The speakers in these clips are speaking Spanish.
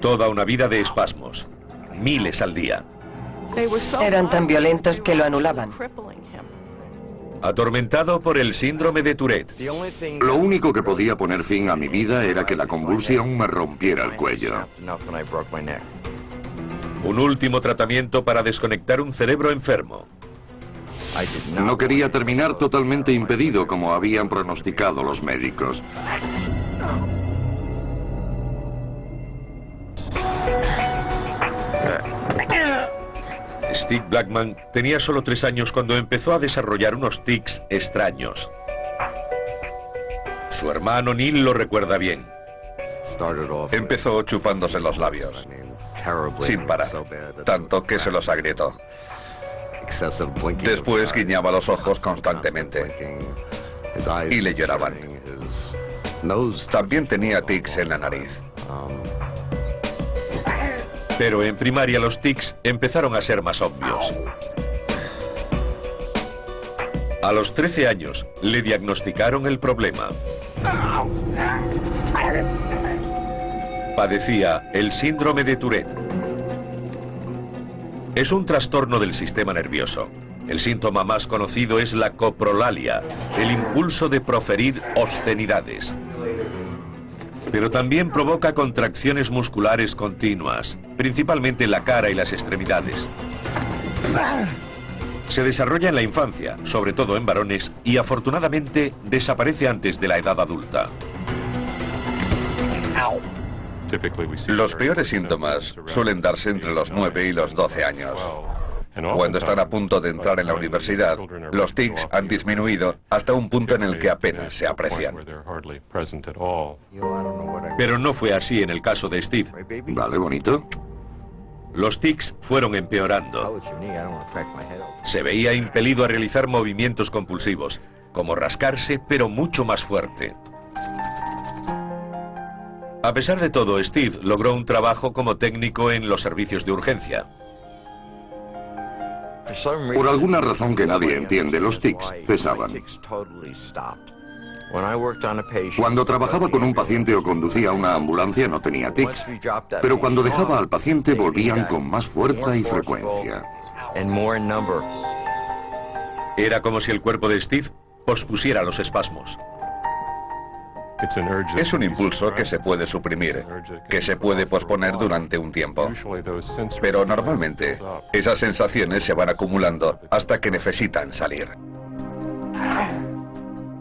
Toda una vida de espasmos, miles al día. Eran tan violentos que lo anulaban. Atormentado por el síndrome de Tourette. Lo único que podía poner fin a mi vida era que la convulsión me rompiera el cuello. Un último tratamiento para desconectar un cerebro enfermo. No quería terminar totalmente impedido como habían pronosticado los médicos. Steve Blackman tenía solo 3 años cuando empezó a desarrollar unos tics extraños. Su hermano Neil lo recuerda bien. Empezó chupándose los labios, sin parar, tanto que se los agrietó. Después guiñaba los ojos constantemente y le lloraban. También tenía tics en la nariz. Pero en primaria los tics empezaron a ser más obvios. A los 13 años le diagnosticaron el problema. Padecía el síndrome de Tourette. Es un trastorno del sistema nervioso. El síntoma más conocido es la coprolalia, el impulso de proferir obscenidades. Pero también provoca contracciones musculares continuas, principalmente en la cara y las extremidades. Se desarrolla en la infancia, sobre todo en varones, y afortunadamente desaparece antes de la edad adulta. Los peores síntomas suelen darse entre los 9 y los 12 años. Cuando están a punto de entrar en la universidad, los tics han disminuido hasta un punto en el que apenas se aprecian. Pero no fue así en el caso de Steve. ¿Vale, bonito? Los tics fueron empeorando. Se veía impelido a realizar movimientos compulsivos, como rascarse, pero mucho más fuerte. A pesar de todo, Steve logró un trabajo como técnico en los servicios de urgencia. Por alguna razón que nadie entiende, los tics cesaban. Cuando trabajaba con un paciente o conducía una ambulancia no tenía tics, pero cuando dejaba al paciente volvían con más fuerza y frecuencia. Era como si el cuerpo de Steve pospusiera los espasmos. Es un impulso que se puede suprimir, que se puede posponer durante un tiempo. Pero normalmente, esas sensaciones se van acumulando hasta que necesitan salir.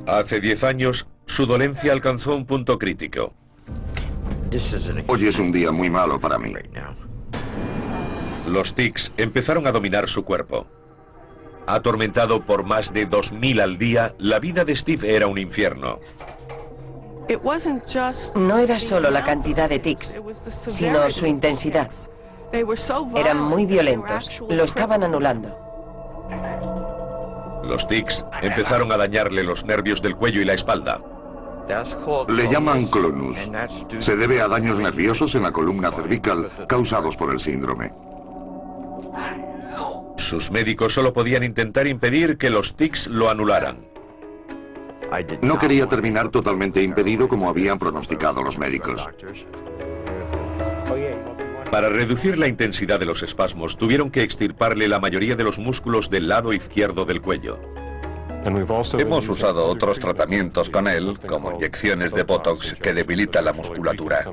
Hace 10 años, su dolencia alcanzó un punto crítico. Hoy es un día muy malo para mí. Los tics empezaron a dominar su cuerpo. Atormentado por más de 2000 al día, la vida de Steve era un infierno. No era solo la cantidad de tics, sino su intensidad. Eran muy violentos, lo estaban anulando. Los tics empezaron a dañarle los nervios del cuello y la espalda. Le llaman clonus. Se debe a daños nerviosos en la columna cervical causados por el síndrome. Sus médicos solo podían intentar impedir que los tics lo anularan. No quería terminar totalmente impedido como habían pronosticado los médicos. Para reducir la intensidad de los espasmos, tuvieron que extirparle la mayoría de los músculos del lado izquierdo del cuello. Hemos usado otros tratamientos con él, como inyecciones de Botox que debilitan la musculatura.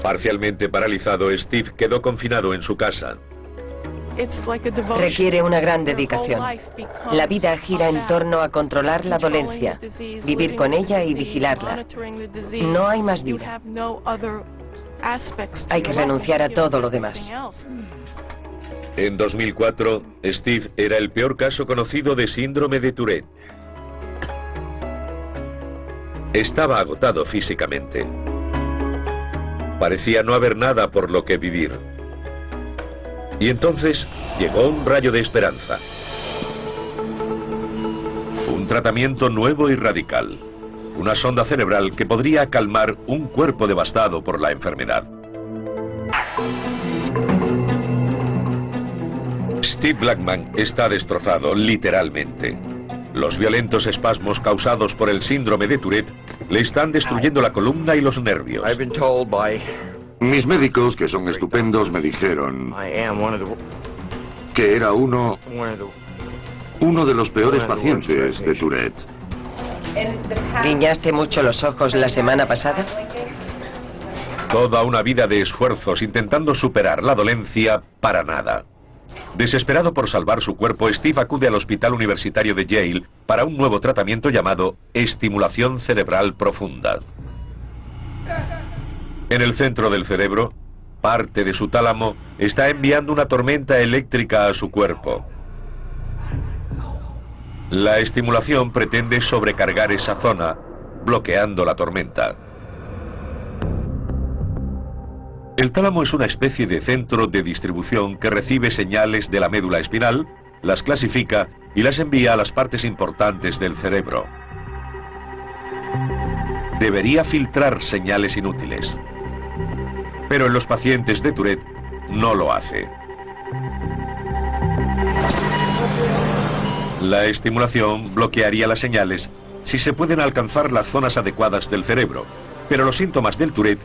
Parcialmente paralizado, Steve quedó confinado en su casa. Requiere una gran dedicación. La vida gira en torno a controlar la dolencia, vivir con ella y vigilarla. No hay más vida. Hay que renunciar a todo lo demás. En 2004, Steve era el peor caso conocido de síndrome de Tourette. Estaba agotado físicamente. Parecía no haber nada por lo que vivir. Y entonces llegó un rayo de esperanza. Un tratamiento nuevo y radical. Una sonda cerebral que podría calmar un cuerpo devastado por la enfermedad. Steve Blackman está destrozado, literalmente. Los violentos espasmos causados por el síndrome de Tourette le están destruyendo la columna y los nervios. Mis médicos, que son estupendos, me dijeron que era uno de los peores pacientes de Tourette. ¿Guiñaste mucho los ojos la semana pasada? Toda una vida de esfuerzos intentando superar la dolencia para nada. Desesperado por salvar su cuerpo, Steve acude al hospital universitario de Yale para un nuevo tratamiento llamado estimulación cerebral profunda. En el centro del cerebro, parte de su tálamo está enviando una tormenta eléctrica a su cuerpo. La estimulación pretende sobrecargar esa zona, bloqueando la tormenta. El tálamo es una especie de centro de distribución que recibe señales de la médula espinal, las clasifica y las envía a las partes importantes del cerebro. Debería filtrar señales inútiles. Pero en los pacientes de Tourette no lo hace. La estimulación bloquearía las señales si se pueden alcanzar las zonas adecuadas del cerebro, pero los síntomas del Tourette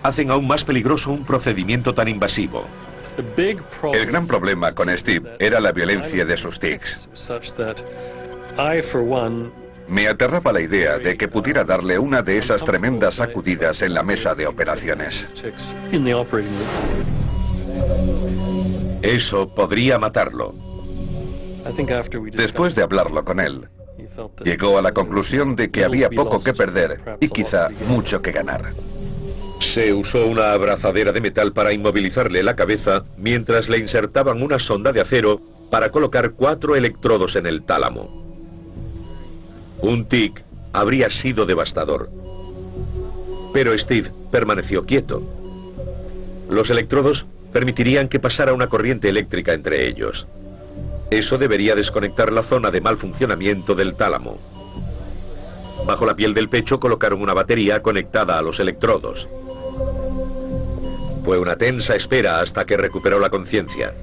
hacen aún más peligroso un procedimiento tan invasivo. El gran problema con Steve era la violencia de sus tics. Me aterraba la idea de que pudiera darle una de esas tremendas sacudidas en la mesa de operaciones. Eso podría matarlo. Después de hablarlo con él, llegó a la conclusión de que había poco que perder y quizá mucho que ganar. Se usó una abrazadera de metal para inmovilizarle la cabeza mientras le insertaban una sonda de acero para colocar 4 electrodos en el tálamo. Un tic habría sido devastador. Pero Steve permaneció quieto. Los electrodos permitirían que pasara una corriente eléctrica entre ellos. Eso debería desconectar la zona de mal funcionamiento del tálamo. Bajo la piel del pecho colocaron una batería conectada a los electrodos. Fue una tensa espera hasta que recuperó la conciencia.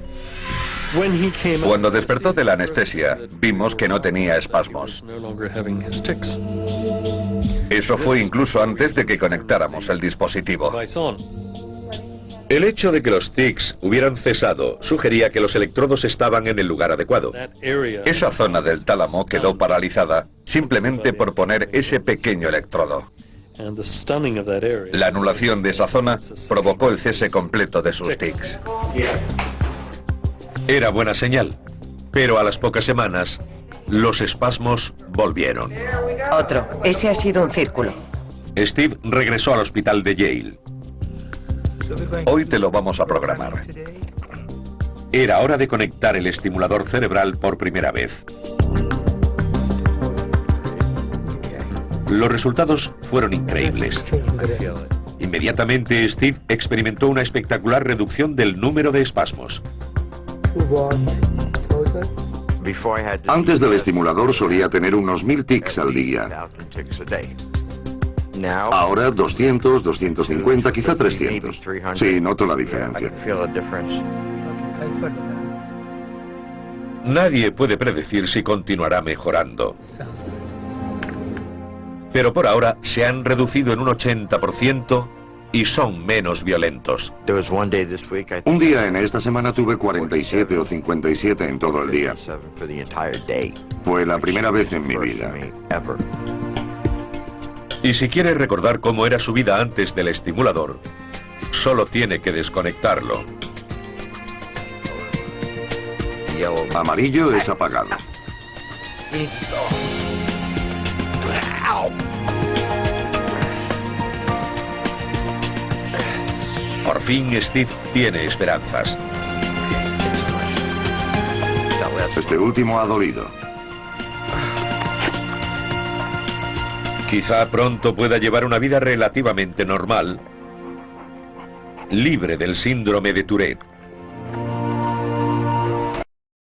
Cuando despertó de la anestesia, vimos que no tenía espasmos. Eso fue incluso antes de que conectáramos el dispositivo. El hecho de que los tics hubieran cesado sugería que los electrodos estaban en el lugar adecuado. Esa zona del tálamo quedó paralizada simplemente por poner ese pequeño electrodo. La anulación de esa zona provocó el cese completo de sus tics. Era buena señal, pero a las pocas semanas, los espasmos volvieron. Otro. Ese ha sido un círculo. Steve regresó al hospital de Yale. Hoy te lo vamos a programar. Era hora de conectar el estimulador cerebral por primera vez. Los resultados fueron increíbles. Inmediatamente, Steve experimentó una espectacular reducción del número de espasmos. Antes del estimulador solía tener unos 1000 tics al día. Ahora 200, 250, quizá 300. Sí, noto la diferencia. Nadie puede predecir si continuará mejorando. Pero por ahora se han reducido en un 80% y son menos violentos. Un día en esta semana tuve 47 o 57 en todo el día. Fue la primera vez en mi vida. Y si quiere recordar cómo era su vida antes del estimulador, solo tiene que desconectarlo. Amarillo es apagado. Por fin Steve tiene esperanzas. Este último ha dolido. Quizá pronto pueda llevar una vida relativamente normal, libre del síndrome de Tourette.